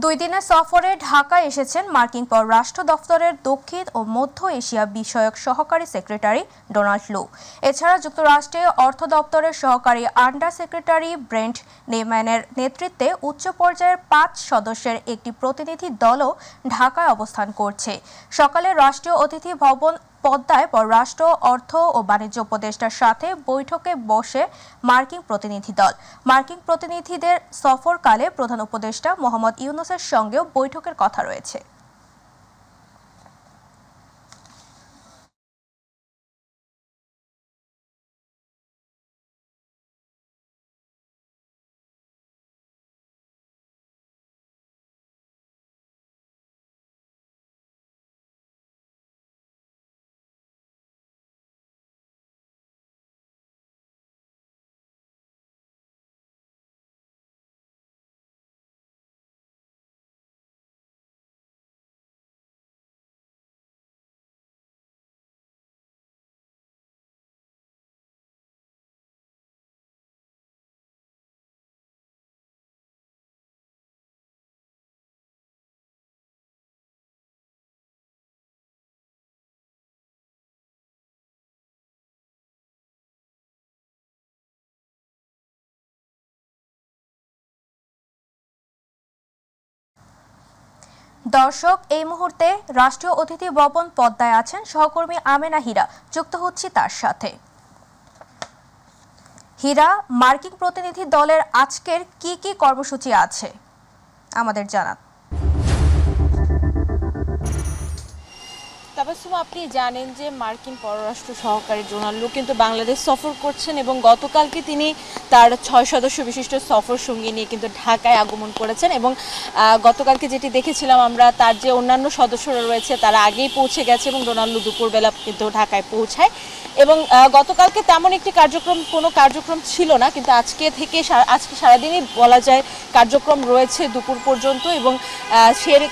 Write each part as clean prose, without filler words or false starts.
দুই দিনের সফরে ঢাকায় এসেছেন মার্কিন পররাষ্ট্র দফতরের দক্ষিণ ও মধ্য এশিয়া বিষয়ক সহকারী সেক্রেটারি ডোনাল্ড লু। এছাড়া যুক্তরাষ্ট্রে অর্থ দপ্তরের সহকারী আন্ডার সেক্রেটারি ব্রেন্ট নেম্যানের নেতৃত্বে উচ্চ পর্যায়ের ৫ সদস্যের একটি প্রতিনিধি দলও ঢাকায় অবস্থান করছে। সকালে রাষ্ট্রীয় অতিথি ভবন পদ্মায় পররাষ্ট্র, অর্থ ও বাণিজ্য উপদেষ্টার সাথে বৈঠকে বসে মার্কিন প্রতিনিধি দল। মার্কিন প্রতিনিধিদের সফরকালে প্রধান উপদেষ্টা মোহাম্মদ ইউনূসের সঙ্গেও বৈঠকের কথা রয়েছে। দর্শক, এই মুহূর্তে রাষ্ট্রীয় অতিথি ভবন পদ্মায় আছেন সহকর্মী আমেনা হীরা। যুক্ত হচ্ছি তার সাথে। হীরা, মার্কিন প্রতিনিধি দলের আজকের কি কি কর্মসূচি আছে আমাদের জানান। তাবাসসুম, আপনি জানেন যে মার্কিন পররাষ্ট্র সহকারী ডোনাল্ড লু কিন্তু বাংলাদেশ সফর করছেন এবং গতকালকে তিনি তার ৬ সদস্য বিশিষ্ট সফর সঙ্গী নিয়ে কিন্তু ঢাকায় আগমন করেছেন এবং গতকালকে যেটি দেখেছিলাম আমরা, তার যে অন্যান্য সদস্যরা রয়েছে তারা আগেই পৌঁছে গেছে এবং ডোনাল্ড লু দুপুরবেলা কিন্তু ঢাকায় পৌঁছায় এবং গতকালকে তেমন একটি কোনো কার্যক্রম ছিল না, কিন্তু আজকে সারাদিনই বলা যায় কার্যক্রম রয়েছে দুপুর পর্যন্ত এবং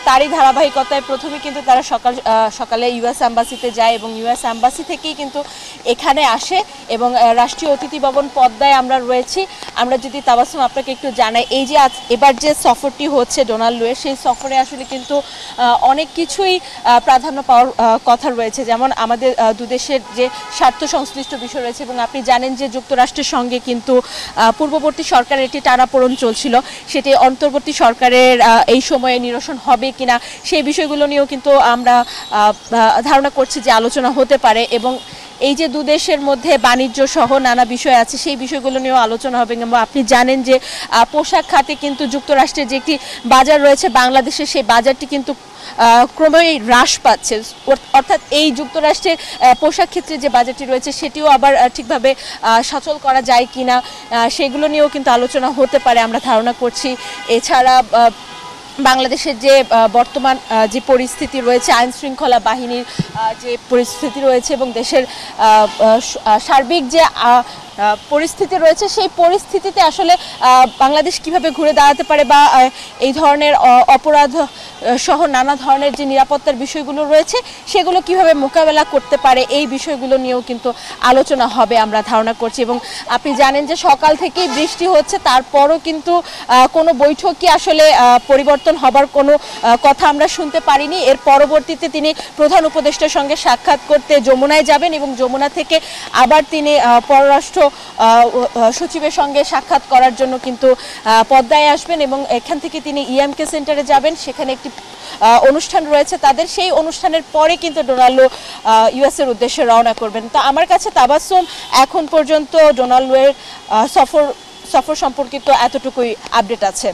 তারই ধারাবাহিকতায় প্রথমে কিন্তু তারা সকালে ইউএস অ্যাম্বাসিতে যায় এবং ইউএস অ্যাম্বাসি থেকেই কিন্তু এখানে আসে এবং রাষ্ট্রীয় অতিথি ভবন পদ্মায় আমরা রয়েছি। আমরা যদি তাবাসসুম আপনাকে একটু জানাই, এই যে এবার যে সফরটি হচ্ছে ডোনাল্ড লুয়ের, সেই সফরে আসলে কিন্তু অনেক কিছুই প্রাধান্য পাওয়ার কথা রয়েছে, যেমন আমাদের দুদেশের যে স্বার্থ সংশ্লিষ্ট বিষয় রয়েছে এবং আপনি জানেন যে যুক্তরাষ্ট্রের সঙ্গে কিন্তু পূর্ববর্তী সরকারের একটি টানাপোড়েন চলছিল, সেটি অন্তর্বর্তী সরকারের এই সময়ে নিরসন হবে কিনা সেই বিষয়গুলো নিয়েও কিন্তু আমরা ধারণা করছি যে আলোচনা হতে পারে এবং এই যে দুদেশের মধ্যে বাণিজ্য সহ নানা বিষয় আছে সেই বিষয়গুলো নিয়েও আলোচনা হবে। এবং আপনি জানেন যে পোশাক খাতে কিন্তু যুক্তরাষ্ট্রের যে একটি বাজার রয়েছে বাংলাদেশে, সেই বাজারটি কিন্তু ক্রমেই হ্রাস পাচ্ছে, অর্থাৎ এই যুক্তরাষ্ট্রের পোশাক ক্ষেত্রে যে বাজারটি রয়েছে সেটিও আবার ঠিকভাবে সচল করা যায় কিনা সেগুলো নিয়েও কিন্তু আলোচনা হতে পারে আমরা ধারণা করছি। এছাড়া বাংলাদেশের যে বর্তমান যে পরিস্থিতি রয়েছে, আইন শৃঙ্খলা বাহিনীর যে পরিস্থিতি রয়েছে এবং দেশের সার্বিক যে পরিস্থিতি রয়েছে, সেই পরিস্থিতিতে আসলে বাংলাদেশ কিভাবে ঘুরে দাঁড়াতে পারে বা এই ধরনের অপরাধ সহ নানা ধরনের যে নিরাপত্তার বিষয়গুলো রয়েছে সেগুলো কিভাবে মোকাবেলা করতে পারে, এই বিষয়গুলো নিয়েও কিন্তু আলোচনা হবে আমরা ধারণা করছি। এবং আপনি জানেন যে সকাল থেকেই বৃষ্টি হচ্ছে, তারপরও কিন্তু কোনো বৈঠকই আসলে পরিবর্তন হবার কোনো কথা আমরা শুনতে পারিনি। এর পরবর্তীতে তিনি প্রধান উপদেষ্টার সঙ্গে সাক্ষাৎ করতে যমুনায় যাবেন এবং যমুনা থেকে আবার তিনি পররাষ্ট্র সচিবের সঙ্গে সাক্ষাৎ করার জন্য কিন্তু পদ্মায় আসবেন এবং এখান থেকে তিনি ইএমকে সেন্টারে যাবেন, সেখানে একটি অনুষ্ঠান রয়েছে তাদের, সেই অনুষ্ঠানের পরে কিন্তু ডোনাল্ড লু ইউএস এর উদ্দেশ্যে রওনা করবেন। তো আমার কাছে তাবাসসুম এখন পর্যন্ত ডোনাল্ড লুয়ের সফর সম্পর্কিত এতটুকুই আপডেট আছে।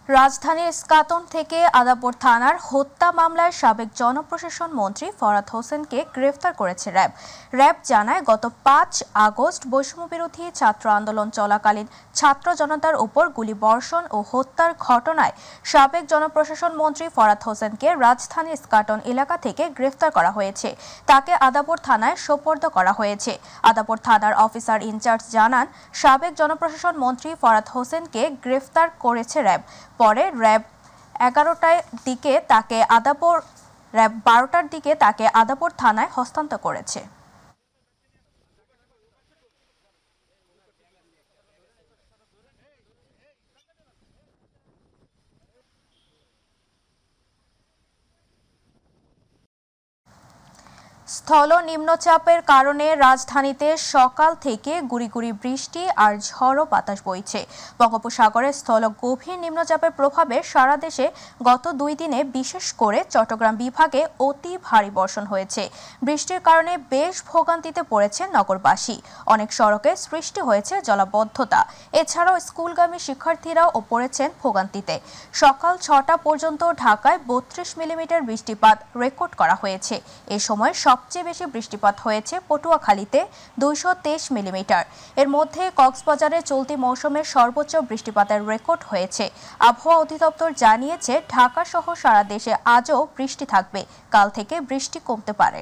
রাজধানীর ইস্কাটন থেকে আদাপুর থানার হত্যা মামলায় সাবেক জনপ্রশাসন মন্ত্রী ফরহাদ হোসেনকে গ্রেফতার করেছে র্যাব। র্যাব জানায়, গত ৫ আগস্ট বৈষম্যবিরোধী ছাত্র আন্দোলন চলাকালীন ছাত্র জনতার উপর গুলিবর্ষণ ও হত্যার ঘটনায় সাবেক জনপ্রশাসন মন্ত্রী ফরহাদ হোসেনকে রাজধানীর ইস্কাটন এলাকা থেকে গ্রেফতার করা হয়েছে। তাকে আদাপুর থানায় সোপর্দ করা হয়েছে। আদাপুর থানার অফিসার ইনচার্জ জানান, সাবেক জনপ্রশাসন মন্ত্রী ফরহাদ হোসেনকে গ্রেফতার করেছে র্যাব। পরে র্যাব 12টার দিকে তাকে আদাপুর থানায় হস্তান্তর করেছে। স্থল নিম্নচাপের কারণে রাজধানীতে সকাল থেকে গুড়ি গুড়ি বৃষ্টি আর ঝড়ো বাতাস বইছে। বঙ্গোপসাগরে স্থল গভীর নিম্নচাপের প্রভাবে সারা দেশে গত 2 দিনে বিশেষ করে চট্টগ্রাম বিভাগে অতি ভারী বর্ষণ হয়েছে। বৃষ্টির কারণে বেশ ভোগান্তিতে পড়েছে নগরবাসী। অনেক সড়কে সৃষ্টি হয়েছে জলাবদ্ধতা। এছাড়াও স্কুলগামী শিক্ষার্থীরাও পড়েছেন ভোগান্তিতে। সকাল 6টা পর্যন্ত ঢাকায় 32 মিলিমিটার বৃষ্টিপাত রেকর্ড করা হয়েছে। এ সময় সবচেয়ে বেশি বৃষ্টিপাত হয়েছে পটুয়াখালীতে 223 মিলিমিটার। এর মধ্যে কক্সবাজারে চলতি মৌসুমের সর্বোচ্চ বৃষ্টিপাতের রেকর্ড হয়েছে। আবহাওয়া অধিদপ্তর জানিয়েছে ঢাকা সহ সারা দেশে আজও বৃষ্টি থাকবে। কাল থেকে বৃষ্টি কমতে পারে।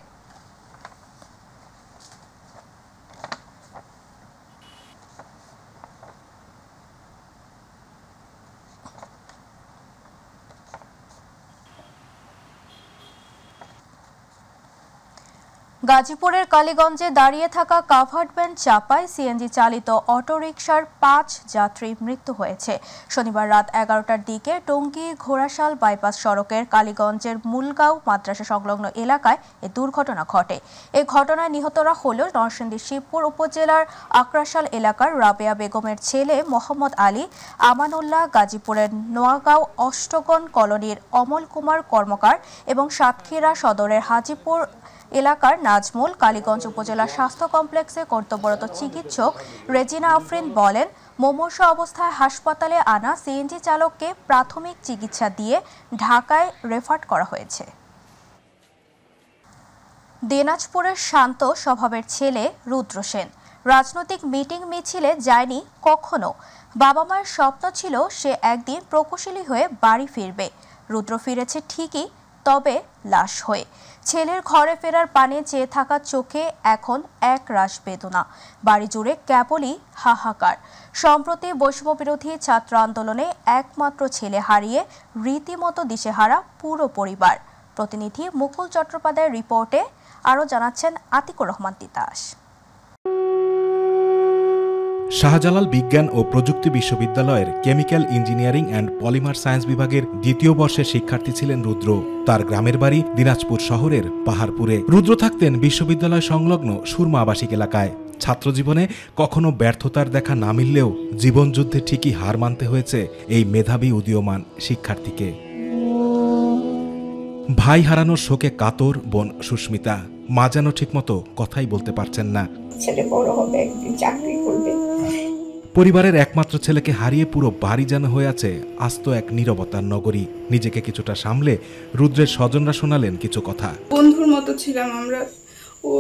গাজীপুরের কালীগঞ্জে দাঁড়িয়ে থাকা কাভার্ড ভ্যান চাপায় সিএনজি চালিত অটোরিকশার 5 যাত্রীর মৃত্যু হয়েছে। শনিবার রাত 11টার দিকে টঙ্গী ঘোড়াশাল বাইপাস সড়কের কালীগঞ্জের মূলগাঁও মাদ্রাসা সংলগ্ন এলাকায় এ দুর্ঘটনা ঘটে। এই ঘটনায় নিহতরা হল নরসিংদীর শিবপুর উপজেলার আকরাশাল এলাকার রাবেয়া বেগমের ছেলে মোহাম্মদ আলী, আমানুল্লাহ, গাজীপুরের নোয়াগাঁও অষ্টগণ কলোনির অমল কুমার কর্মকার এবং সাতক্ষীরা সদরের হাজিপুর এলাকার নাজমুল। কালীগঞ্জ উপজেলা স্বাস্থ্য কমপ্লেক্সে কর্তব্যরত চিকিৎসক রেজিনা আফরিন বলেন, মুমূর্ষু অবস্থায় হাসপাতালে আনা সিএনজি চালককে প্রাথমিক চিকিৎসা দিয়ে ঢাকায় রেফার করা হয়েছে। দিনাজপুরের শান্ত স্বভাবের ছেলে রুদ্র সেন রাজনৈতিক মিটিং মিছিলে যায়নি কখনো। বাবা মায়ের স্বপ্ন ছিল সে একদিন প্রকৌশলী হয়ে বাড়ি ফিরবে। রুদ্র ফিরেছে ঠিকই, তবে লাশ হয়ে। ছেলের ঘরে ফেরার পানে চেয়ে থাকা চোখে এখন এক রাশ বেদনা। বাড়ি জুড়ে কেবলই হাহাকার। সম্প্রতি বৈষম্য বিরোধী ছাত্র আন্দোলনে একমাত্র ছেলে হারিয়ে রীতিমতো দিশেহারা পুরো পরিবার। প্রতিনিধি মুকুল চট্টোপাধ্যায়ের রিপোর্টে আরও জানাচ্ছেন আতিকুর রহমান তিতাস। শাহজালাল বিজ্ঞান ও প্রযুক্তি বিশ্ববিদ্যালয়ের chemical engineering and polymer science বিভাগের 2য় বর্ষের শিক্ষার্থী ছিলেন রুদ্র। তার গ্রামের বাড়ি দিনাজপুর শহরের পাহাড়পুরে। রুদ্র থাকতেন বিশ্ববিদ্যালয় সংলগ্ন সুরমা আবাসিক এলাকায়। ছাত্রজীবনে কখনো ব্যর্থতার দেখা না মিললেও জীবনযুদ্ধে ঠিকই হার মানতে হয়েছে এই মেধাবী উদীয়মান শিক্ষার্থীকে। ভাই হারানোর শোকে কাতর বোন সুস্মিতা। মা যেন ঠিকমতো কথাই বলতে পারছেন না। ছেলে বড় হবে, একদিন চাকরি করবে। পরিবারের একমাত্র ছেলেকে হারিয়ে পুরো বাড়ি যেন হয়ে আছে আস্ত এক নীরবতার নগরী। নিজেকে কিছুটা সামলে রুদ্রের স্বজনরা শোনালেন কিছু কথা। বন্ধুর মতো ছিলাম আমরা। ও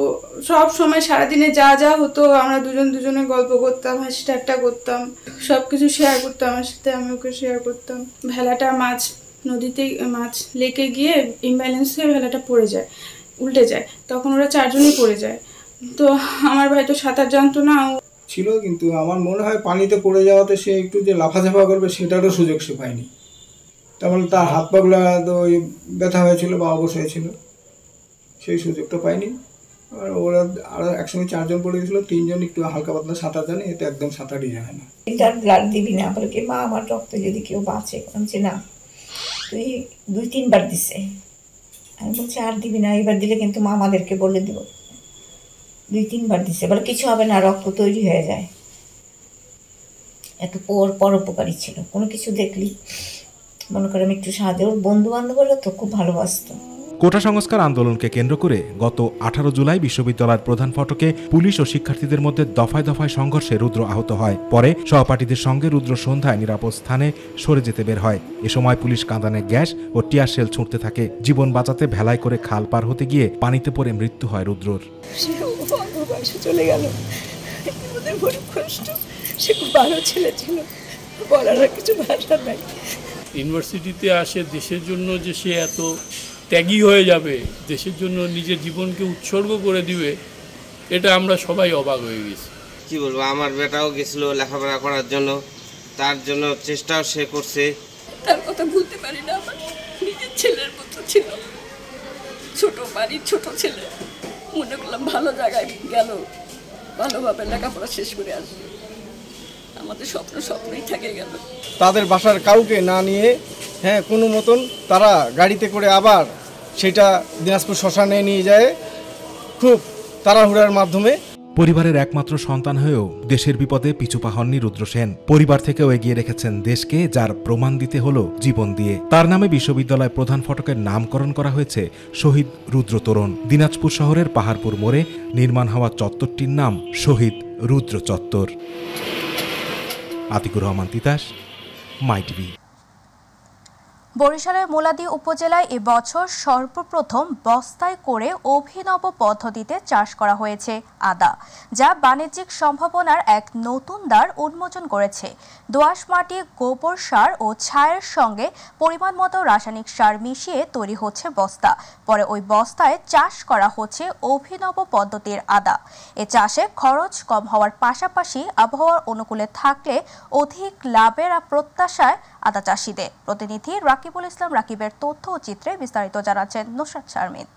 সব সময় সারাদিনে যা যা হতো আমরা দুজনে গল্প করতাম, হাসি ঠাট্টা করতাম, সবকিছু শেয়ার করতাম আমার সাথে, আমি ওকে শেয়ার করতাম। ভেলাটা মাছ নদীতে মাছ লেকে গিয়ে ইমব্যালেন্স হয়ে ভেলাটা পড়ে যায়, উল্টে যায়। তখন ওরা 4 জনই পড়ে যায়। তো আমার ভাই তো সাঁতার জানতো না ছিল, কিন্তু আমার মনে হয় পানিতে পড়ে যাওয়াতে সে একটু যে লাফাঝাফা করবে সেটারও সুযোগ সে পায়নি। তেমন তার হাত পাগুলা তো ব্যথা হয়েছিল বা অবশ হয়েছিল, সেই সুযোগটা পায়নি। আর ওরা আরো একসঙ্গে 4 জন পড়ে গেছিল, 3 জন একটু হালকা পাতলা সাঁতার জানে, এটা একদম সাঁতারই জানে না। এটার ব্লাড দিবি না? বলে কি মা আমার রক্ত যদি কেউ বাঁচে। বলছে না, তুই 2-3 বার দিছে। আমি বলছি আর দিবি না, এবার দিলে কিন্তু মা আমাদেরকে বলে দেব। 2-3 বার দিছে, বলে কিছু হবে না, রক্ত তৈরি হয়ে যায়। এত পরোপকারী ছিল। কোনো কিছু দেখলি মনে করে আমি একটু সাহায্য। ওর বন্ধু বান্ধবরা তো খুব ভালোবাসত। কোটা সংস্কার আন্দোলনকে কেন্দ্র করে গত 18 জুলাই বিশ্ববিদ্যালয়ের প্রধান ফটকে পুলিশ ও শিক্ষার্থীদের মধ্যে দফায় দফায় সংঘর্ষে রুদ্র আহত হয়। পরে সহপাঠীদের সঙ্গে রুদ্র সন্ধ্যায় নিরাপদ স্থানে সরে যেতে বের হয়। এ সময় পুলিশ কাঁদানে গ্যাস ও টিয়ার শেল ছুঁড়তে থাকে। জীবন বাঁচাতে ভেলায় করে খাল পার হতে গিয়ে পানিতে পড়ে মৃত্যু হয় রুদ্রর। চলে গেল, ওদের বড় কষ্ট। সে খুব ভালো ছেলে ছিল, বলার আর কিছু ভাষা নাই। ইউনিভার্সিটিতে আসে দেশের জন্য, যে সে এত ত্যাগী হয়ে যাবে, দেশের জন্য নিজের জীবনকে উৎসর্গ করে দিবে, এটা আমরা সবাই অবাক হয়ে গেছি। কি বলবো, আমার বেটাও গেছিল লেখাপড়া করার জন্য, তার জন্য চেষ্টাও সে করছে। তার কথা ভুলতে পারি না, আমার নিজের ছেলের মতো ছিল। ছোট বাড়ির ছোট ছেলে, মনে করলাম ভালো জায়গায় গেল, ভালোভাবে লেখাপড়া শেষ করে আসবে। আমাদের স্বপ্নই থেকে গেল। তাদের বাসার কাউকে না নিয়ে কোনো মতন তারা গাড়িতে করে আবার সেটা দিনাজপুর শ্মশানে নিয়ে যায়। খুব তাড়াহুড়ার মাধ্যমে। পরিবারের একমাত্র সন্তান হয়েও দেশের বিপদে পিছুপা হননি রুদ্র সেন। পরিবার থেকেও এগিয়ে রেখেছেন দেশকে, যার প্রমাণ দিতে হলো জীবন দিয়ে। তার নামে বিশ্ববিদ্যালয় প্রধান ফটকের নামকরণ করা হয়েছে শহীদ রুদ্র তোরণ। দিনাজপুর শহরের পাহাড়পুর মোড়ে নির্মাণ হওয়া চত্বরটির নাম শহীদ রুদ্র চত্বর। আতিকুর রহমান তিতাস, মাই টিভি। বরিশালের মুলাদী উপজেলায় এবছর সর্বপ্রথম বস্তায় করে অভিনব পদ্ধতিতে চাষ করা হয়েছে আদা, যা বাণিজ্যিক সম্ভাবনার এক নতুন দ্বার উন্মোচন করেছে। দোআঁশ মাটি, গোবর সার ও ছায়ের সঙ্গে পরিমাণ মতো রাসায়নিক সার মিশিয়ে তৈরি হচ্ছে বস্তা। পরে ওই বস্তায় চাষ করা হচ্ছে অভিনব পদ্ধতির আদা। এ চাষে খরচ কম হওয়ার পাশাপাশি আবহাওয়ার অনুকূলে থাকলে অধিক লাভের প্রত্যাশায় আদা চাষিদের। প্রতিনিধি রাকিবুল ইসলাম রাকিবের তথ্য ও চিত্রে বিস্তারিত জানাচ্ছেন নুসরাত শারমিন।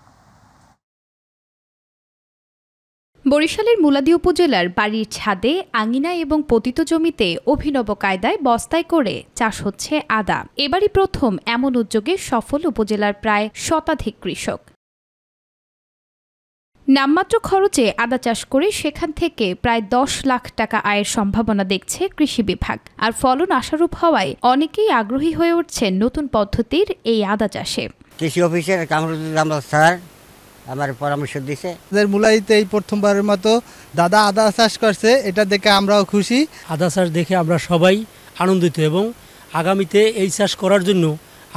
বরিশালের মুলাদী উপজেলার বাড়ির ছাদে, আঙিনা এবং পতিত জমিতে অভিনব কায়দায় বস্তায় করে চাষ হচ্ছে আদা। এবারই প্রথম এমন উদ্যোগে সফল উপজেলার প্রায় শতাধিক কৃষক। নামমাত্র খরচে আদা চাষ করে সেখান থেকে প্রায় 10 লাখ টাকা আয়ের সম্ভাবনা দেখছে কৃষি বিভাগ। আর ফলন আশারূপ হওয়ায় অনেকেই আগ্রহী হয়ে উঠছেন নতুন পদ্ধতির এই আদা চাষে। কৃষি অফিসের কামরুজ্জামান আমরা স্যার আমার পরামর্শ দিয়েছে। আমাদের মুলাইতে এই প্রথমবারের মতো দাদা আদা চাষ করছে, এটা দেখে আমরাও খুশি। আদা চাষ দেখে আমরা সবাই আনন্দিত এবং আগামীতে এই চাষ করার জন্য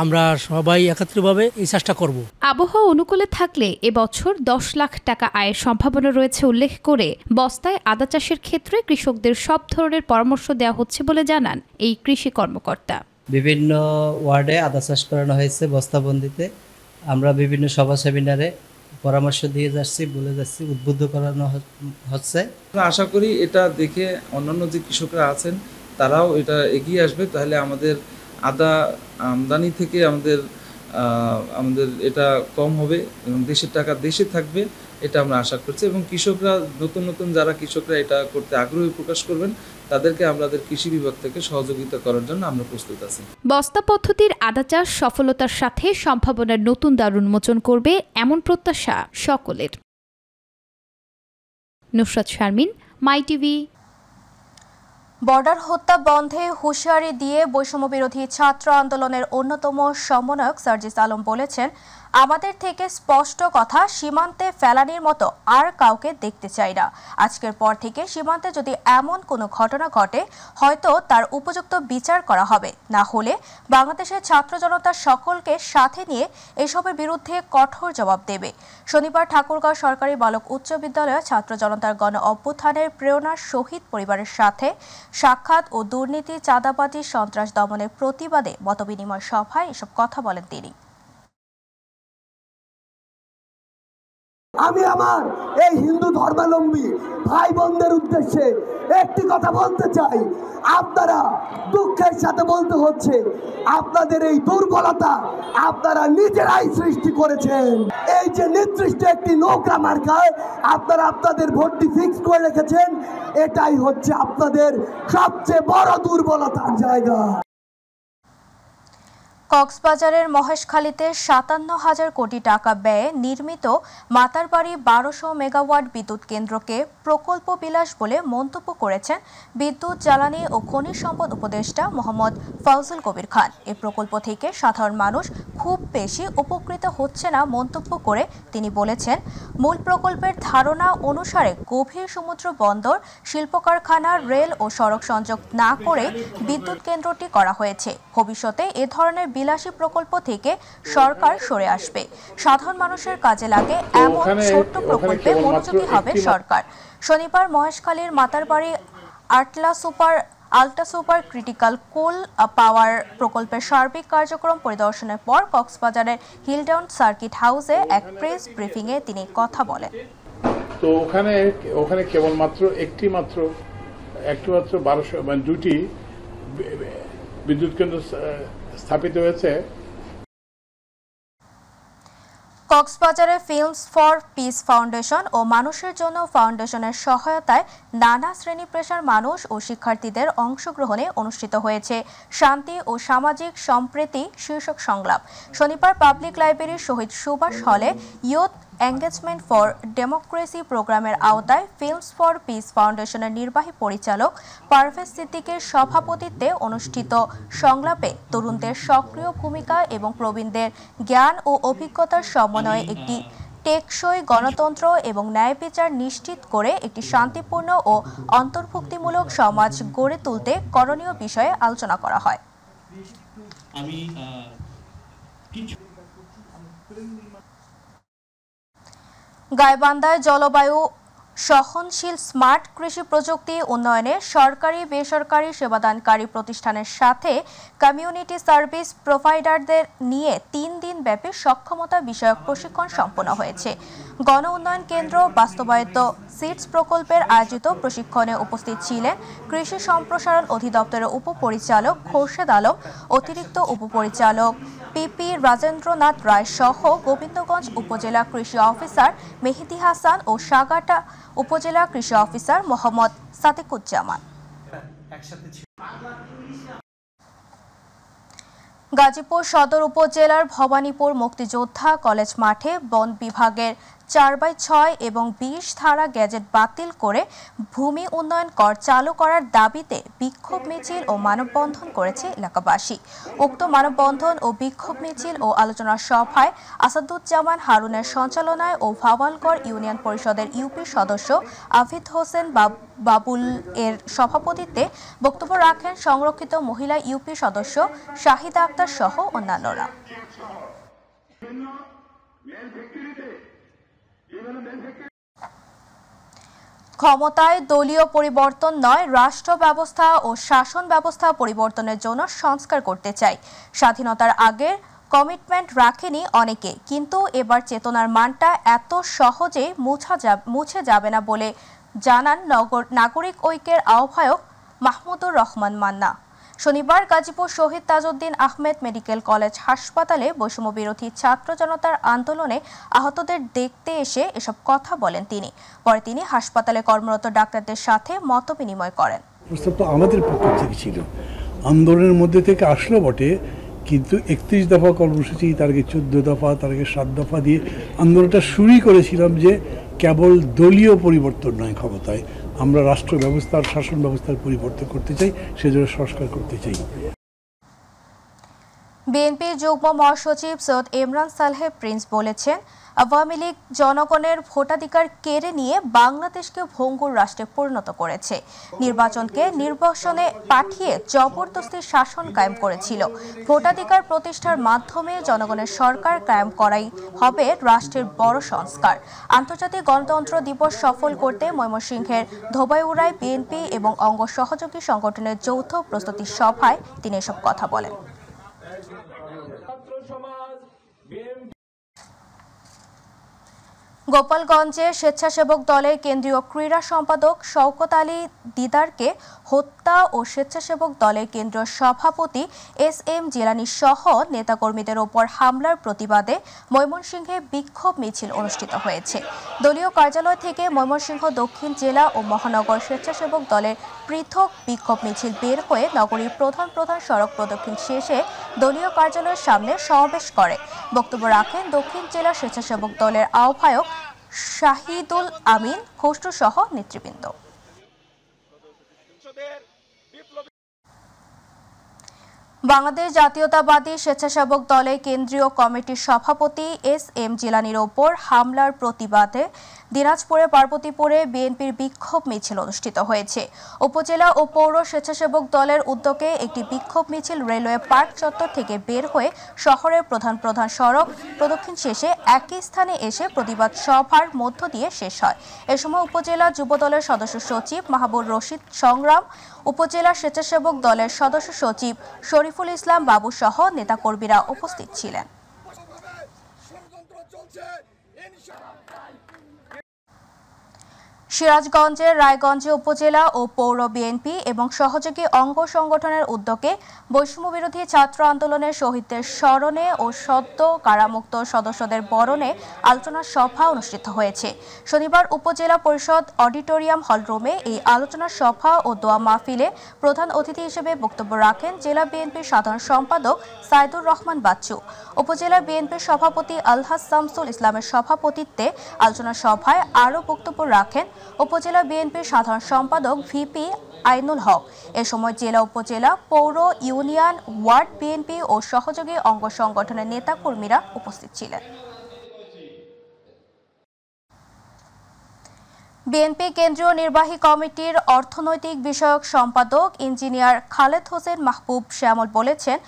আমরা সবাই একত্রিতভাবে এই চাষটা করব। আবহাওয়া অনুকূলে থাকলে এবছর 10 লাখ টাকা আয়ের সম্ভাবনা রয়েছে উল্লেখ করে বস্তায় আদা চাষের ক্ষেত্রে কৃষকদের সব ধরনের পরামর্শ দেওয়া হচ্ছে বলে জানান এই কৃষি কর্মকর্তা। বিভিন্ন ওয়ার্ডে আদা চাষ করানো হয়েছে বস্তাবন্দিতে। আমরা বিভিন্ন সভা সেমিনারে পরামর্শ দিয়ে যাচ্ছি, বলে যাচ্ছি, উদ্বুদ্ধ করানো হচ্ছে। আশা করি এটা দেখে অন্যান্য যে কৃষকরা আছেন তারাও এটা এগিয়ে আসবে, তাহলে আমাদের আদা আমদানি থেকে আমাদের এটা কম হবে এবং দেশের টাকা দেশে থাকবে, এটা আমরা আশা করছি। এবং কৃষকরা নতুন যারা কৃষকরা এটা করতে আগ্রহী প্রকাশ করবেন তাদেরকে আমাদের কৃষি বিভাগ থেকে সহযোগিতা করার জন্য আমরা প্রস্তুত আছি। বস্তা পদ্ধতির আদা চাষ সফলতার সাথে সম্ভাবনার নতুন দ্বার উন্মোচন করবে এমন প্রত্যাশা সকলের। নুসরাত শারমিন, মাই টিভি। বর্ডার হত্যা বন্ধে হুঁশিয়ারি দিয়ে বৈষম্যবিরোধী ছাত্র আন্দোলনের অন্যতম সমন্বয়ক সার্জিস আলম বলেছেন, আমাদের থেকে স্পষ্ট কথা, সীমান্তে ফেলানির মতো আর কাউকে দেখতে চাই না। আজকের পর থেকে সীমান্তে যদি এমন কোনো ঘটনা ঘটে হয়তো তার উপযুক্ত বিচার করা হবে, না হলে বাংলাদেশের ছাত্র জনতা সকলকে সাথে নিয়ে এসবের বিরুদ্ধে কঠোর জবাব দেবে। শনিবার ঠাকুরগাঁও সরকারি বালক উচ্চ বিদ্যালয়ে ছাত্র জনতার গণ অভ্যুত্থানের প্রেরণার শহীদ পরিবারের সাথে সাক্ষাৎ ও দুর্নীতি, চাঁদাবাজি, সন্ত্রাস দমনের প্রতিবাদে মতবিনিময় সভায় এসব কথা বলেন তিনি। আমি আমার এই হিন্দু ধর্মাবলম্বী ভাই বোনদের উদ্দেশ্যে একটি কথা বলতে চাই, আপনারা দুঃখের সাথে বলতে হচ্ছে আপনাদের এই দুর্বলতা আপনারা নিজেরাই সৃষ্টি করেছেন। এই যে নির্দিষ্ট একটি নৌকা মার্কায় আপনারা আপনাদের ভোটটি ফিক্স করে রেখেছেন, এটাই হচ্ছে আপনাদের সবচেয়ে বড় দুর্বলতার জায়গা। কক্সবাজারের মহেশখালীতে 57,000 কোটি টাকা ব্যয়ে নির্মিত মাতারবাড়ি 1200 মেগাওয়াট বিদ্যুৎ কেন্দ্রকে প্রকল্প বিলাস বলে মন্তব্য করেছেন বিদ্যুৎ, জ্বালানি ও খনিজ সম্পদ উপদেষ্টা মোহাম্মদ ফজলুল কবির খান। এই প্রকল্প থেকে সাধারণ মানুষ খুব বেশি উপকৃত হচ্ছে না মন্তব্য করে তিনি বলেছেন, মূল প্রকল্পের ধারণা অনুসারে গভীর সমুদ্র বন্দর, শিল্প কারখানা, রেল ও সড়ক সংযোগ না করে বিদ্যুৎ কেন্দ্রটি করা হয়েছে। ভবিষ্যতে এ ধরনের বিলাসী প্রকল্প থেকে সরকার সরে আসবে। সাধারণ মানুষের কাজে লাগে এমন ছোট্ট প্রকল্পে মনোযোগী হবে সরকার। শনিবার মহেশখালীর মাতারবাড়ি আল্ট্রা সুপার ক্রিটিক্যাল কোল পাওয়ার প্রকল্পের সার্বিক কার্যক্রম পরিদর্শনের পর কক্সবাজারের হিলটাউন সার্কিট হাউসে এক প্রেস ব্রিফিংয়ে তিনি কথা বলেন। তো ওখানে কেবলমাত্র একটি মাত্র 1200 মানে 2টি বিদ্যুৎ কেন্দ্র স্থাপিত হয়েছে। কক্সবাজারে ফিল্মস ফর পিস ফাউন্ডেশন ও মানুষের জন্য ফাউন্ডেশনের সহায়তায় নানা শ্রেণী পেশার মানুষ ও শিক্ষার্থীদের অংশগ্রহণে অনুষ্ঠিত হয়েছে শান্তি ও সামাজিক সম্প্রীতি শীর্ষক সংলাপ। শনিবার পাবলিক লাইব্রেরির শহীদ সুভাষ হলে ইয়ুথ এঙ্গেজমেন্ট ফর ডেমোক্রেসি প্রোগ্রামের আওতায় ফিল্মস ফর পিস ফাউন্ডেশনের নির্বাহী পরিচালক পারভেজ সিদ্দিকের সভাপতিত্বে অনুষ্ঠিত সংলাপে তরুণদের সক্রিয় ভূমিকা এবং প্রবীণদের জ্ঞান ও অভিজ্ঞতার সমন্বয়ে একটি টেকসই গণতন্ত্র এবং ন্যায় বিচার নিশ্চিত করে একটি শান্তিপূর্ণ ও অন্তর্ভুক্তিমূলক সমাজ গড়ে তুলতে করণীয় বিষয়ে আলোচনা করা হয়। গাইবান্ধায় জলবায়ু সহনশীল স্মার্ট কৃষি প্রযুক্তি উন্নয়নে সরকারি বেসরকারি সেবাদানকারী প্রতিষ্ঠানের সাথে কমিউনিটি সার্ভিস প্রোভাইডারদের নিয়ে 3 দিন ব্যাপী সক্ষমতা বিষয়ক প্রশিক্ষণ সম্পন্ন হয়েছে। গণ উন্নয়ন কেন্দ্র বাস্তবায়িত সিডস প্রকল্পের আয়োজিত প্রশিক্ষণে উপস্থিত ছিলেন কৃষি সম্প্রসারণ অধিদপ্তরের উপপরিচালক খোরশেদ আলম, অতিরিক্ত উপপরিচালক পিপি রাজেন্দ্রনাথ রায় সহ গোবিন্দগঞ্জ উপজেলা কৃষি অফিসার মেহেদি হাসান ও সাগাটা উপজেলা কৃষি অফিসার মোহাম্মদ সাদিকুজ্জামান। গাজীপুর সদর উপজেলার ভবানীপুর মুক্তিযোদ্ধা কলেজ মাঠে বন বিভাগের 4/6 এবং 20 ধারা গ্যাজেট বাতিল করে ভূমি উন্নয়ন কর চালু করার দাবিতে বিক্ষোভ মিছিল ও মানববন্ধন করেছে এলাকাবাসী। উক্ত মানববন্ধন ও বিক্ষোভ মিছিল ও আলোচনা সভায় আসাদুজ্জামান হারুনের সঞ্চালনায় ও ভাওয়ালগড় ইউনিয়ন পরিষদের ইউপি সদস্য আফিদ হোসেন বাবুল এর সভাপতিত্বে বক্তব্য রাখেন সংরক্ষিত মহিলা ইউপি সদস্য শাহিদা আক্তার সহ অন্যান্যরা। ক্ষমতায় দলীয় পরিবর্তন নয়, রাষ্ট্র ব্যবস্থা ও শাসন ব্যবস্থা পরিবর্তনের জন্য সংস্কার করতে চাই। স্বাধীনতার আগের কমিটমেন্ট রাখেনি অনেকে, কিন্তু এবার চেতনার মানটা এত সহজে মুছে যাবে না বলে জানান নাগরিক ঐক্যের আহ্বায়ক মাহমুদুর রহমান মান্না। শনিবার গাজীপুর শহীদ তাজউদ্দিন আহমেদ মেডিকেল কলেজ হাসপাতালে বৈষম্য বিরোধী ছাত্র জনতার আন্দোলনে আহতদের দেখতে এসে এসব কথা বলেন তিনি। পরে তিনি হাসপাতালে কর্মরত ডাক্তারদের সাথে মতবিনিময় করেন। প্রস্তাবটা আমাদের পক্ষ থেকে ছিল, আন্দোলনের মধ্যে থেকে আসলো বটে, কিন্তু 31 দফা কর্মসূচি, তার আগে 14 দফা, তার আগে 7 দফা দিয়ে আন্দোলনটা শুরুই করেছিলাম যে কেবল দলীয় পরিবর্তন নয়, ক্ষমতায় আমরা রাষ্ট্র ব্যবস্থার শাসন ব্যবস্থার পরিবর্তন করতে চাই, সেজন্য সংস্কার করতে চাই। বিএনপির যুগ্ম মহাসচিব সৈয়দ ইমরান সালেহ প্রিন্স বলেছেন, আওয়ামী লীগ জনগণের ভোটাধিকার কেড়ে নিয়ে বাংলাদেশকে ভঙ্গুর রাষ্ট্রে পরিণত করেছে। নির্বাচনকে নির্বাসনে পাঠিয়ে জবরদস্তি শাসন কায়েম করেছিল। ভোটাধিকার প্রতিষ্ঠার মাধ্যমে জনগণের সরকার কায়েম করাই হবে রাষ্ট্রের বড় সংস্কার। আন্তর্জাতিক গণতন্ত্র দিবস সফল করতে ময়মনসিংহের ধোবাইউড়ায় বিএনপি এবং অঙ্গ সহযোগী সংগঠনের যৌথ প্রস্তুতি সভায় তিনি এসব কথা বলেন। গোপালগঞ্জে স্বেচ্ছাসেবক দলের কেন্দ্রীয় ক্রীড়া সম্পাদক শওকত আলী দিদারকে হত্যা ও স্বেচ্ছাসেবক দলের কেন্দ্রীয় সভাপতি SM জিলানী সহ নেতাকর্মীদের ওপর হামলার প্রতিবাদে ময়মনসিংহে বিক্ষোভ মিছিল অনুষ্ঠিত হয়েছে। দলীয় কার্যালয় থেকে ময়মনসিংহ দক্ষিণ জেলা ও মহানগর স্বেচ্ছাসেবক দলের পৃথক বিক্ষোভ মিছিল বের হয়ে নগরীর প্রধান সড়ক প্রদক্ষিণ শেষে দলীয় কার্যালয়ের সামনে সমাবেশ করে। বক্তব্য রাখেন দক্ষিণ জেলা স্বেচ্ছাসেবক দলের আহ্বায়ক শাহিদুল আমিন খসরু সহ নেতৃবৃন্দ। বাংলাদেশ জাতীয়তাবাদী স্বেচ্ছাসেবক দলের কেন্দ্রীয় কমিটির সভাপতি SM জিলানীর ওপর হামলার প্রতিবাদে দিনাজপুরের পার্বতীপুরে বিএনপির বিক্ষোভ মিছিল অনুষ্ঠিত হয়েছে। উপজেলা ও পৌর স্বেচ্ছাসেবক দলের উদ্যোগে একটি বিক্ষোভ মিছিল রেলওয়ে পার্ক চত্বর থেকে বের হয়ে শহরের প্রধান সড়ক প্রদক্ষিণ শেষে একই স্থানে এসে প্রতিবাদ সভার মধ্য দিয়ে শেষ হয়। এ সময় উপজেলা যুব দলের সদস্য সচিব মাহবুব রশিদ সংগ্রাম, উপজেলা স্বেচ্ছাসেবক দলের সদস্য সচিব শরীফুল ইসলাম বাবু সহ নেতাকর্মীরা উপস্থিত ছিলেন। সিরাজগঞ্জের রায়গঞ্জে উপজেলা ও পৌর বিএনপি এবং সহযোগী অঙ্গ সংগঠনের উদ্যোগে বৈষম্যবিরোধী ছাত্র আন্দোলনের শহীদদের স্মরণে ও সদ্য কারামুক্ত সদস্যদের বরণে আলোচনা সভা অনুষ্ঠিত হয়েছে। শনিবার উপজেলা পরিষদ অডিটোরিয়াম হলরুমে এই আলোচনা সভা ও দোয়া মাহফিলে প্রধান অতিথি হিসেবে বক্তব্য রাখেন জেলা বিএনপির সাধারণ সম্পাদক সাইদুর রহমান বাচ্চু। উপজেলা বিএনপির সভাপতি আলহাজ শামসুল ইসলামের সভাপতিত্বে আলোচনা সভায় আরও বক্তব্য রাখেন উপজেলা বিএনপির সাধারণ সম্পাদক ভিপি আইনুল হক। এ সময় জেলা, উপজেলা, পৌর, ইউনিয়ন, ওয়ার্ড বিএনপি ও সহযোগী অঙ্গ সংগঠনের নেতাকর্মীরা উপস্থিত ছিলেন। বিএনপি কেন্দ্রীয় নির্বাহী কমিটির অর্থনৈতিক বিষয়ক সম্পাদক ইঞ্জিনিয়ার খালেদ হোসেন মাহবুব শ্যামল বলেছেন,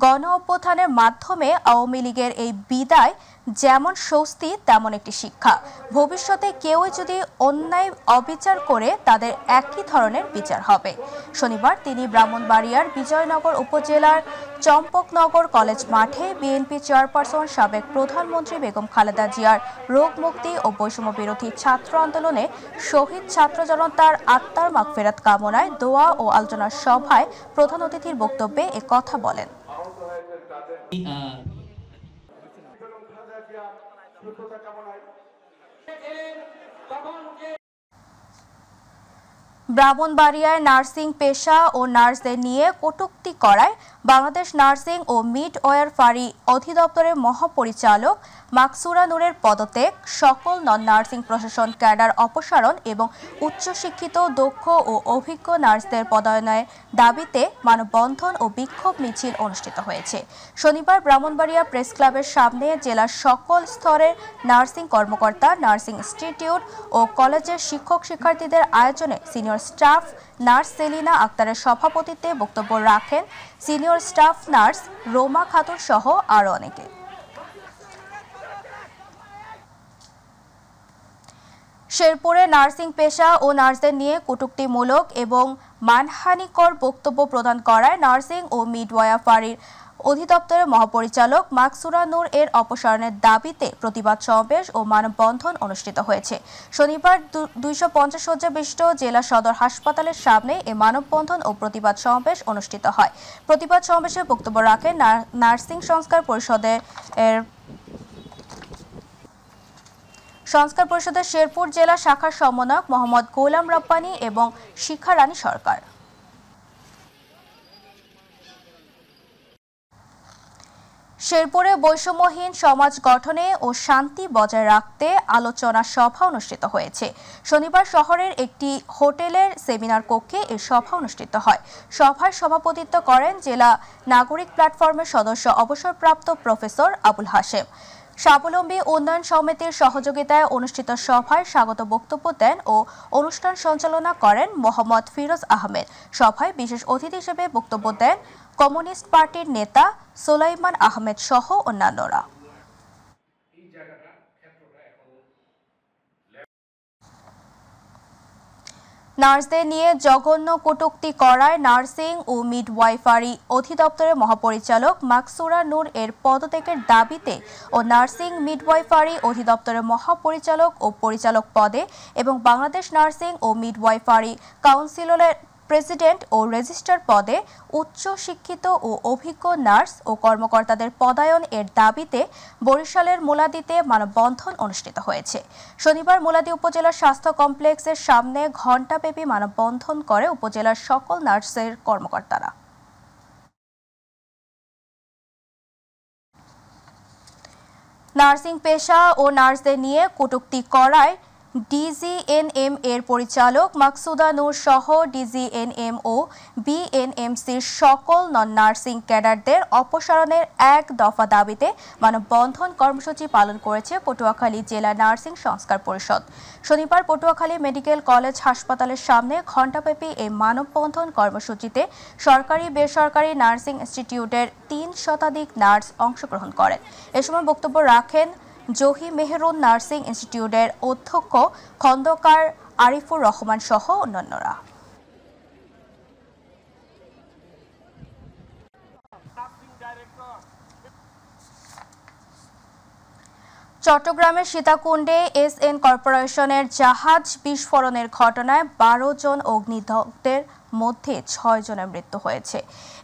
গণ অভ্যুত্থানের মাধ্যমে আওয়ামী লীগের এই বিদায় যেমন স্বস্তি তেমন একটি শিক্ষা। ভবিষ্যতে কেউই যদি অন্যায় অবিচার করে তাদের একই ধরনের বিচার হবে। শনিবার তিনি ব্রাহ্মণবাড়িয়ার বিজয়নগর উপজেলার চম্পকনগর কলেজ মাঠে বিএনপি চেয়ারপারসন সাবেক প্রধানমন্ত্রী বেগম খালেদা জিয়ার রোগ মুক্তি ও বৈষম্য বিরোধী ছাত্র আন্দোলনে শহীদ ছাত্র জনতার আত্মার মাগফিরাত কামনায় দোয়া ও আলোচনা সভায় প্রধান অতিথির বক্তব্যে এ কথা বলেন। ব্রাহ্মণবাড়িয়ায় নার্সিং পেশা ও নার্সদের নিয়ে কটূক্তি করায় বাংলাদেশ নার্সিং ও মিডওয়াইফারি অধিদপ্তরের মহাপরিচালক মাকসুরা নূরের পদত্যাগ, সকল নন নার্সিং প্রশাসন ক্যাডার অপসারণ এবং উচ্চশিক্ষিত, দক্ষ ও অভিজ্ঞ নার্সদের পদায়নের দাবিতে মানববন্ধন ও বিক্ষোভ মিছিল অনুষ্ঠিত হয়েছে। শনিবার ব্রাহ্মণবাড়িয়া প্রেস ক্লাবের সামনে জেলার সকল স্তরের নার্সিং কর্মকর্তা, নার্সিং ইনস্টিটিউট ও কলেজের শিক্ষক শিক্ষার্থীদের আয়োজনে সিনিয়র স্টাফ নার্স সেলিনা আক্তারের সভাপতিত্বে বক্তব্য রাখেন senior staff nurse Ruma Khatun সহ আরও অনেকে। শেরপুরে নার্সিং পেশা ও নার্সদের নিয়ে কটূক্তিমূলক এবং মানহানিকর বক্তব্য প্রদান করায় নার্সিং ও মিডওয়াইফারির অধিদপ্তরের মহাপরিচালক মাকসুরা নূর এর অপসারণের দাবিতে প্রতিবাদ সমাবেশ ও মানববন্ধন অনুষ্ঠিত হয়েছে। শনিবার 250 শয্যা বিশিষ্ট জেলা সদর হাসপাতালের সামনে এ মানববন্ধন ও প্রতিবাদ সমাবেশ অনুষ্ঠিত হয়। প্রতিবাদ সমাবেশে বক্তব্য রাখেন নার্সিং সংস্কার পরিষদের শেরপুর জেলা শাখার সমন্বয়ক মোহাম্মদ গোলাম রব্বানী এবং শিখা রানী সরকার। শেরপুরে বৈষম্যহীন সমাজ গঠনে ও শান্তি বজায় রাখতে আলোচনা সভা অনুষ্ঠিত হয়েছে। শনিবার শহরের একটি হোটেলের সেমিনার কক্ষে এই সভা অনুষ্ঠিত হয়। সভায় সভাপতিত্ব করেন জেলা নাগরিক প্ল্যাটফর্মের সদস্য অবসরপ্রাপ্ত প্রফেসর আবুল হাশেম। স্বাবলম্বী উন্নয়ন সমিতির সহযোগিতায় অনুষ্ঠিত সভায় স্বাগত বক্তব্য দেন ও অনুষ্ঠান সঞ্চালনা করেন মোহাম্মদ ফিরোজ আহমেদ। সভায় বিশেষ অতিথি হিসেবে বক্তব্য দেন কমিউনিস্ট পার্টির নেতা সুলাইমান আহমেদ সহ অন্যান্যরা। নার্সদের নিয়ে জঘন্য কটূক্তি করায় নার্সিং ও মিডওয়াইফারি অধিদপ্তরের মহাপরিচালক মাকসুরা নূর এর পদত্যাগের দাবিতে ও নার্সিং মিডওয়াইফারি অধিদপ্তরের মহাপরিচালক ও পরিচালক পদে এবং বাংলাদেশ নার্সিং ও মিডওয়াইফারি কাউন্সিলের প্রেসিডেন্ট ও রেজিস্ট্রার পদে উচ্চ শিক্ষিত ও অভিজ্ঞ নার্স ও কর্মকর্তাদের পদায়ন এর দাবিতে বরিশালের মুলাদীতে মানববন্ধন অনুষ্ঠিত হয়েছে। শনিবার মুলাদী উপজেলার স্বাস্থ্য কমপ্লেক্সের সামনে ঘণ্টাব্যাপী মানববন্ধন করে উপজেলার সকল নার্সের কর্মকর্তারা। নার্সিং পেশা ও নার্সদের নিয়ে কটূক্তি করায় ডিজিএনএম এর পরিচালক মাকসুদা নূর সহ ডিজিএনএম ও বিএনএমসির সকল নন নার্সিং ক্যাডারদের অপসারণের এক দফা দাবিতে মানববন্ধন কর্মসূচি পালন করেছে পটুয়াখালী জেলা নার্সিং সংস্কার পরিষদ। শনিবার পটুয়াখালী মেডিকেল কলেজ হাসপাতালের সামনে ঘণ্টাব্যাপী এই মানববন্ধন কর্মসূচিতে সরকারি বেসরকারি নার্সিং ইনস্টিটিউটের 3 শতাধিক নার্স অংশগ্রহণ করেন। এ সময় বক্তব্য রাখেন জহি মেহরুন নার্সিং ইনস্টিটিউটের অধ্যক্ষ খন্দকার আরিফুর রহমান সহ অন্যান্যরা। চট্টগ্রামের সীতাকুণ্ডে এসএন কর্পোরেশনের জাহাজ বিস্ফোরণের ঘটনায় 12 জন অগ্নিদগ্ধের মধ্যে 6 জনের মৃত্যু হয়েছে।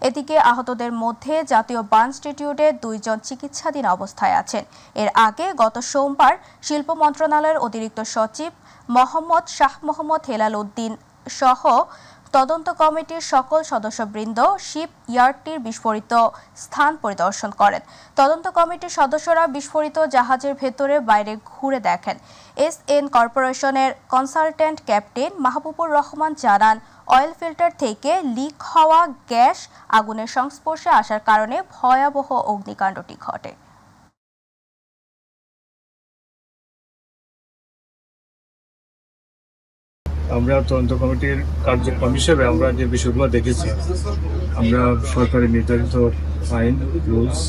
এদিকে আহতদের মধ্যে জাতীয় বার্ন ইনস্টিটিউটে 2 জন চিকিৎসাধীন অবস্থায় আছেন। এর আগে গত সোমবার শিল্প মন্ত্রণালয়ের অতিরিক্ত সচিব মোহাম্মদ শাহ মোহাম্মদ হেলাল উদ্দিন সহ তদন্ত কমিটির সকল সদস্যবৃন্দ শিপ ইয়ার্ডটির বিস্ফোরিত স্থান পরিদর্শন করেন। তদন্ত কমিটির সদস্যরা বিস্ফোরিত জাহাজের ভেতরে বাইরে ঘুরে দেখেন। এসএন কর্পোরেশনের কনসালটেন্ট ক্যাপ্টেন মাহবুবুর রহমান জানান, অয়েল ফিল্টার থেকে লিক হওয়া গ্যাস আগুনের সংস্পর্শে আসার কারণে ভয়াবহ অগ্নিকাণ্ডটি ঘটে। আমরা তদন্ত কমিটির কার্যক্রম হিসেবে আমরা যে বিষয়গুলো দেখেছি, আমরা সরকারি নির্ধারিত আইন রুলস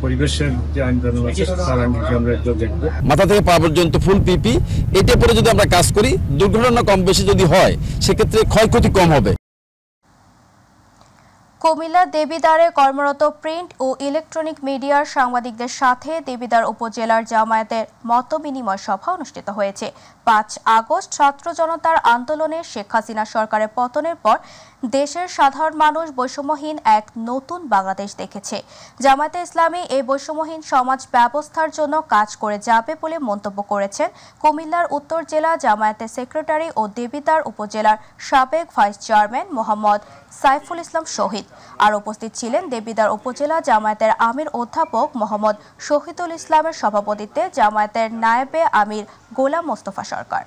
পরিবেশের যে আইন কানুন আছে তার আইনকে আমরা একটু দেখব। মাথা থেকে পা পর্যন্ত ফুল পিপি, এটা পরে যদি আমরা কাজ করি, দুর্ঘটনা কম বেশি যদি হয় সেক্ষেত্রে ক্ষয়ক্ষতি কম হবে। কুমিল্লা দেবিদ্বারে কর্মরত প্রিন্ট ও ইলেকট্রনিক মিডিয়ার সাংবাদিকদের সাথে দেবিদ্বার উপজেলার জামায়াতের মতবিনিময় সভা অনুষ্ঠিত হয়েছে। 5 আগস্ট ছাত্র জনতার আন্দোলনে শেখ হাসিনা সরকারের পতনের পর দেশের সাধারণ মানুষ বৈষম্যহীন এক নতুন বাংলাদেশ দেখেছে। জামায়াতে ইসলামী এই বৈষম্যহীন সমাজ ব্যবস্থার জন্য কাজ করে যাবে বলে মন্তব্য করেছেন কুমিল্লার উত্তর জেলা জামায়াতের সেক্রেটারি ও দেবিদ্বার উপজেলার সাবেক ভাইস চেয়ারম্যান মোহাম্মদ সাইফুল ইসলাম শহীদ। আর উপস্থিত ছিলেন দেবিদ্বার উপজেলা জামায়াতের আমির অধ্যাপক মোহাম্মদ শহীদুল ইসলামের সভাপতিত্বে জামায়াতের নায়েবে আমির গোলাম মোস্তফা সরকার।